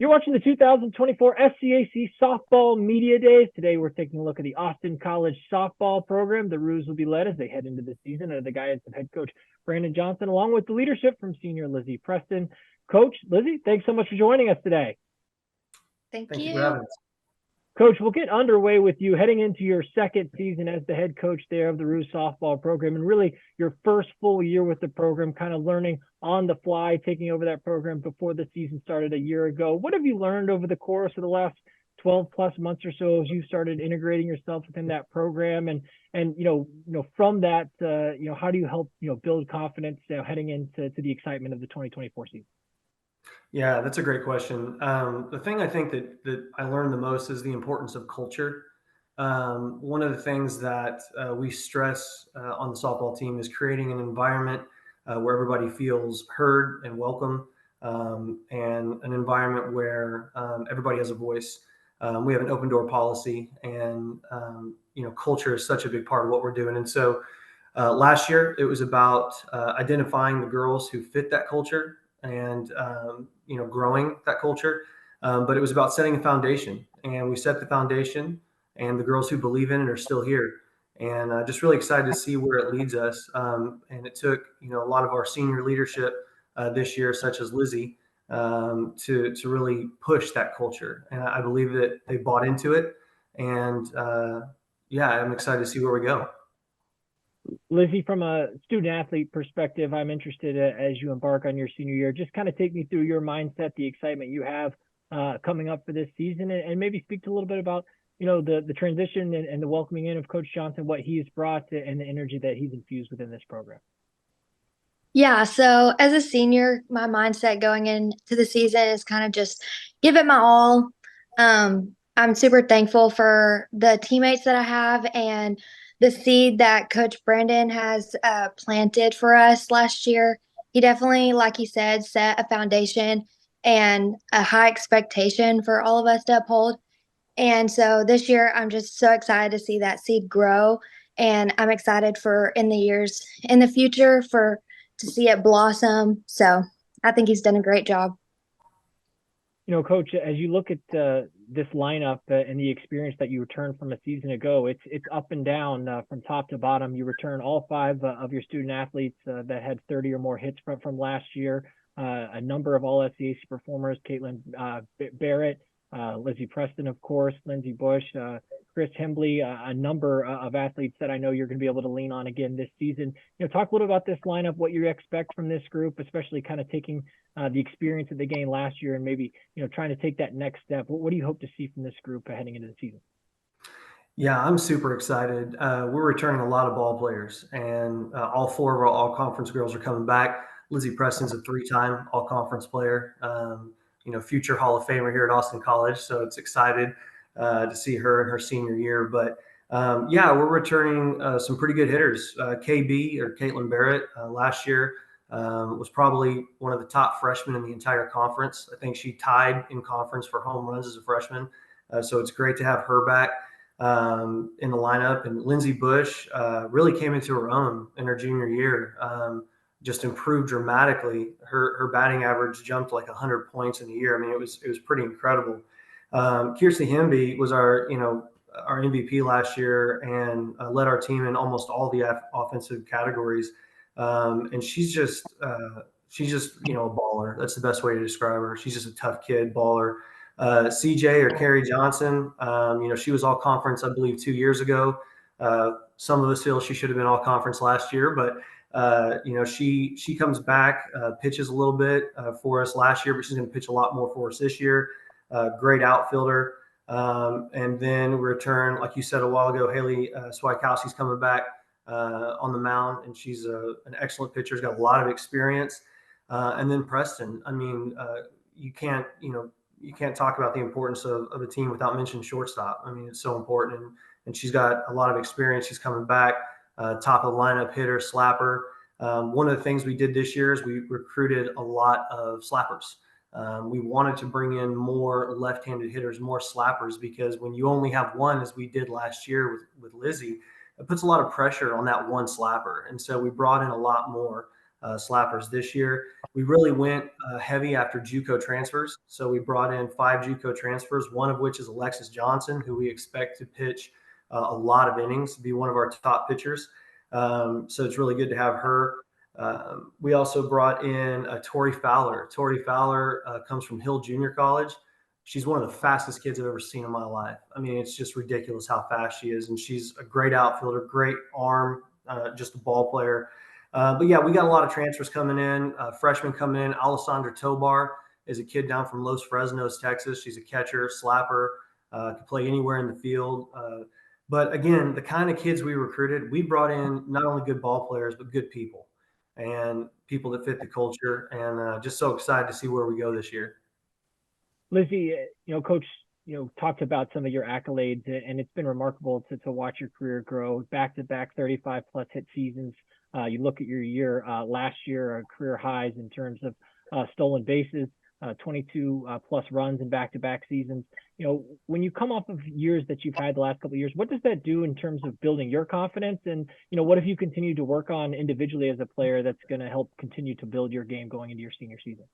You're watching the 2024 SCAC Softball Media Days. Today, we're taking a look at the Austin College softball program. The Roos will be led as they head into the season under the guidance of head coach Brandon Johnson, along with the leadership from senior Elizabeth Preston. Coach, Lizzie, thanks so much for joining us today. Thank you you. for having us. Coach, we'll get underway with you heading into your second season as the head coach there of the Roos softball program, and really your first full year with the program, kind of learning on the fly, taking over that program before the season started a year ago. What have you learned over the course of the last 12 plus months or so as you started integrating yourself within that program? And from that, how do you help, build confidence heading into the excitement of the 2024 season? Yeah, that's a great question. The thing I think that I learned the most is the importance of culture. One of the things that we stress on the softball team is creating an environment where everybody feels heard and welcome, and an environment where everybody has a voice. We have an open door policy, and culture is such a big part of what we're doing. And so last year, it was about identifying the girls who fit that culture and growing that culture. But it was about setting a foundation, and we set the foundation, and the girls who believe in it are still here. And just really excited to see where it leads us. And it took a lot of our senior leadership this year, such as Lizzie, to really push that culture. And I believe that they bought into it. And I'm excited to see where we go. Lizzie, from a student athlete perspective, I'm interested as you embark on your senior year. Just kind of take me through your mindset, the excitement you have coming up for this season, and maybe speak to a little bit about the transition and the welcoming in of Coach Johnson, what he's brought and the energy that he's infused within this program. Yeah, so as a senior, my mindset going into the season is kind of just give it my all. I'm super thankful for the teammates that I have and the seed that Coach Brandon has planted for us last year. He definitely, like he said, set a foundation and a high expectation for all of us to uphold. And so this year, I'm just so excited to see that seed grow. And I'm excited for in the years in the future to see it blossom. So I think he's done a great job. Coach, as you look at this lineup and the experience that you returned from a season ago, it's up and down from top to bottom. You return all five of your student athletes that had 30 or more hits from last year. A number of all SCAC performers: Caitlin Barrett, Lizzie Preston, of course, Lindsey Bush, Chris Hembley, a number of athletes that I know you're going to be able to lean on again this season. Talk a little about this lineup, what you expect from this group, especially kind of taking the experience that they gained last year and maybe, trying to take that next step. What do you hope to see from this group heading into the season? Yeah, I'm super excited. We're returning a lot of ball players, and all four of our all-conference girls are coming back. Lizzie Preston's a 3-time all-conference player, future Hall of Famer here at Austin College. So it's excited to see her in her senior year. But we're returning some pretty good hitters. KB, or Caitlin Barrett, last year was probably one of the top freshmen in the entire conference. I think she tied in conference for home runs as a freshman. So it's great to have her back in the lineup. And Lindsey Bush really came into her own in her junior year. Just improved dramatically. Her batting average jumped like 100 points in a year. I mean, it was pretty incredible. Kiersey Hemby was our MVP last year and led our team in almost all the offensive categories. And she's just a baller. That's the best way to describe her. She's just a tough kid, baller. CJ, or Carrie Johnson, she was all conference, I believe, 2 years ago. Some of us feel she should have been all conference last year, but she comes back, pitches a little bit for us last year, but she's going to pitch a lot more for us this year. Great outfielder. And then we return, like you said a while ago, Haley Swikowski's coming back on the mound, and she's an excellent pitcher. She's got a lot of experience. And then Preston. I mean, you can't talk about the importance of a team without mentioning shortstop. I mean, it's so important, and she's got a lot of experience. She's coming back, top of the lineup hitter, slapper. One of the things we did this year is we recruited a lot of slappers. We wanted to bring in more left-handed hitters, more slappers, because when you only have one, as we did last year with Lizzie, it puts a lot of pressure on that one slapper. And so we brought in a lot more. slappers. This year, we really went heavy after JUCO transfers. So we brought in 5 JUCO transfers, one of which is Alexis Johnson, who we expect to pitch a lot of innings, be one of our top pitchers. So it's really good to have her. We also brought in Tori Fowler. Tori Fowler comes from Hill Junior College. She's one of the fastest kids I've ever seen in my life. I mean, it's just ridiculous how fast she is. And she's a great outfielder, great arm, just a ball player. But yeah, we got a lot of transfers coming in, freshmen coming in. Alessandra Tobar is a kid down from Los Fresnos, Texas. She's a catcher, slapper, can play anywhere in the field. But again, the kind of kids we recruited, we brought in not only good ball players, but good people and people that fit the culture. And just so excited to see where we go this year. Lizzie, Coach, talked about some of your accolades, and it's been remarkable to watch your career grow. Back-to-back 35 plus hit seasons. You look at your year last year, career highs in terms of stolen bases, 22 plus runs in back-to-back seasons. When you come off of years that you've had the last couple of years, what does that do in terms of building your confidence? And, what have you continued to work on individually as a player that's going to help continue to build your game going into your senior season?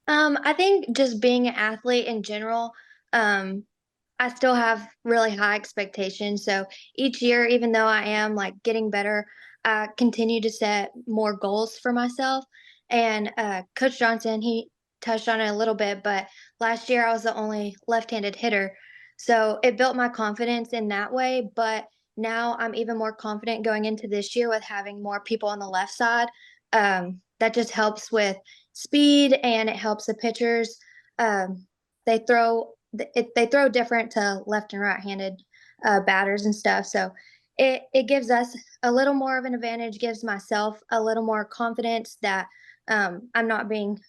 I think just being an athlete in general, I still have really high expectations. So each year, even though I am like getting better, I continue to set more goals for myself. And Coach Johnson, he touched on it a little bit, but last year I was the only left-handed hitter. So it built my confidence in that way. But now I'm even more confident going into this year with having more people on the left side. That just helps with speed, and it helps the pitchers. They throw they throw different to left and right-handed batters and stuff. So it gives us a little more of an advantage, gives myself a little more confidence that I'm not being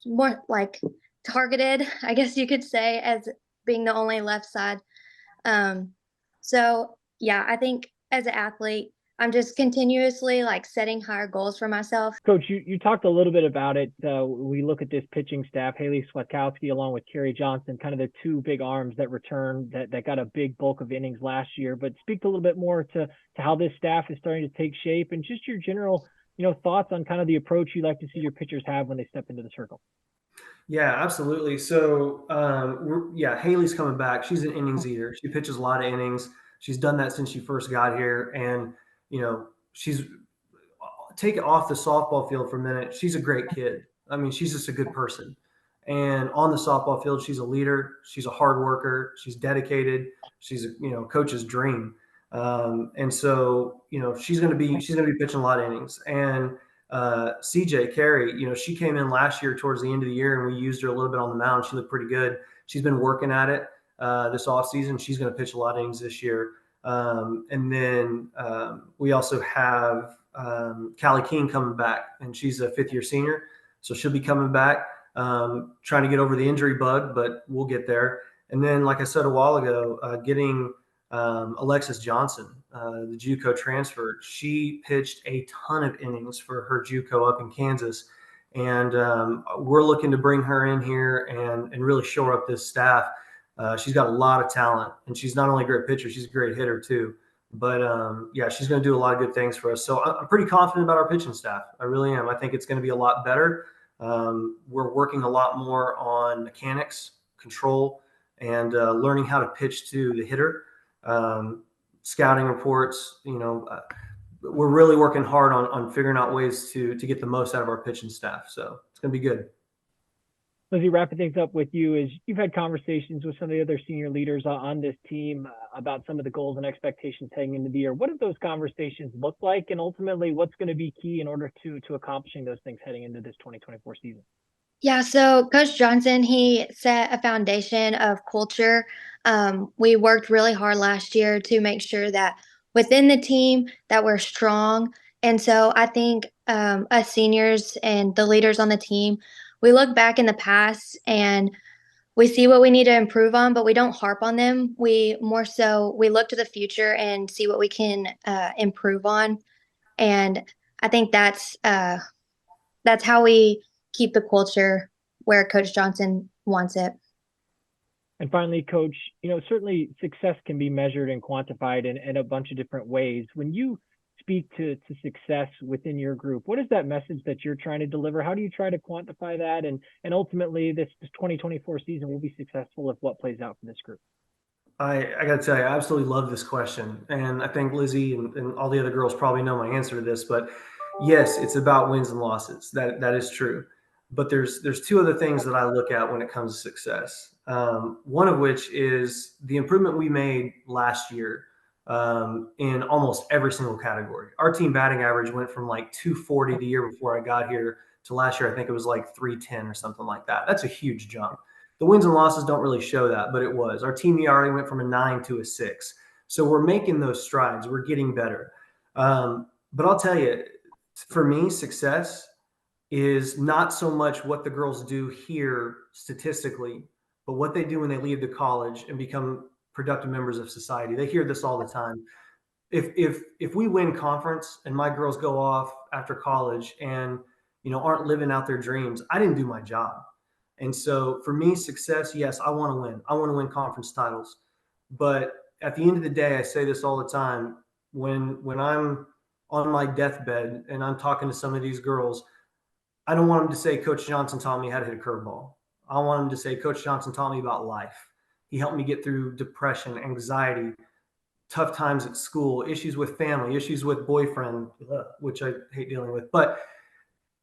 more like targeted, I guess you could say, as being the only left side. So yeah, I think as an athlete, I'm just continuously like setting higher goals for myself. Coach, you talked a little bit about it. We look at this pitching staff, Haley Swatkowski along with Kerry Johnson, kind of the two big arms that return that got a big bulk of innings last year. But speak a little bit more to how this staff is starting to take shape and just your general, thoughts on kind of the approach you like to see your pitchers have when they step into the circle. Yeah, absolutely. So, Haley's coming back. She's an innings eater. She pitches a lot of innings. She's done that since she first got here. And, she's take it off the softball field for a minute. She's a great kid. I mean, she's just a good person. And on the softball field, she's a leader. She's a hard worker. She's dedicated. She's a coach's dream. And so, she's going to be pitching a lot of innings. And CJ Carey, she came in last year towards the end of the year, and we used her a little bit on the mound. She looked pretty good. She's been working at it this offseason. She's going to pitch a lot of innings this year. And then we also have Callie King coming back, and she's a fifth-year senior, so she'll be coming back, trying to get over the injury bug, but we'll get there. And then, like I said a while ago, getting Alexis Johnson, the JUCO transfer. She pitched a ton of innings for her JUCO up in Kansas, and we're looking to bring her in here and really shore up this staff. She's got a lot of talent, and she's not only a great pitcher, she's a great hitter too. But she's going to do a lot of good things for us. So I'm pretty confident about our pitching staff. I really am. I think it's going to be a lot better. We're working a lot more on mechanics, control, and learning how to pitch to the hitter. Scouting reports, we're really working hard on figuring out ways to get the most out of our pitching staff. So it's going to be good. Lizzie, wrapping things up with you, is you've had conversations with some of the other senior leaders on this team about some of the goals and expectations heading into the year. What have those conversations looked like, and ultimately what's going to be key in order to accomplishing those things heading into this 2024 season? Yeah, so Coach Johnson, he set a foundation of culture. We worked really hard last year to make sure that within the team that we're strong. And so I think us seniors and the leaders on the team, we look back in the past and we see what we need to improve on, but we don't harp on them. We look to the future and see what we can improve on. And I think that's how we keep the culture where Coach Johnson wants it. And finally, Coach, certainly success can be measured and quantified in a bunch of different ways. When you speak to success within your group? What is that message that you're trying to deliver? How do you try to quantify that? And ultimately, this 2024 season will be successful if what plays out for this group? I got to tell you, I absolutely love this question. And I think Lizzie and all the other girls probably know my answer to this. But yes, it's about wins and losses. That is true. But there's two other things that I look at when it comes to success. One of which is the improvement we made last year in almost every single category. Our team batting average went from like 240 the year before I got here to last year. I think it was like 310 or something like that. That's a huge jump. The wins and losses don't really show that, but it was. Our team ERA went from a 9 to a 6. So we're making those strides. We're getting better. But I'll tell you, for me, success is not so much what the girls do here statistically, but what they do when they leave the college and become productive members of society. They hear this all the time. If we win conference and my girls go off after college and aren't living out their dreams, I didn't do my job. And so for me, success, yes, I want to win. I want to win conference titles. But at the end of the day, I say this all the time, when I'm on my deathbed and I'm talking to some of these girls, I don't want them to say Coach Johnson taught me how to hit a curveball. I want them to say Coach Johnson taught me about life. He helped me get through depression, anxiety, tough times at school, issues with family, issues with boyfriend, which I hate dealing with. But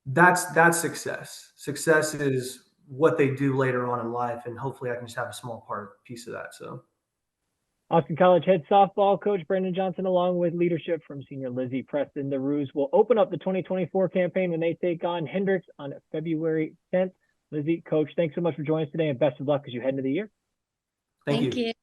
that's success. Success is what they do later on in life, and hopefully I can just have a small piece of that. So Austin College head softball coach Brandon Johnson, along with leadership from senior Lizzie Preston. The Roos will open up the 2024 campaign when they take on Hendricks on February 10th. Lizzie, coach, thanks so much for joining us today, and best of luck as you head into the year. Thank you.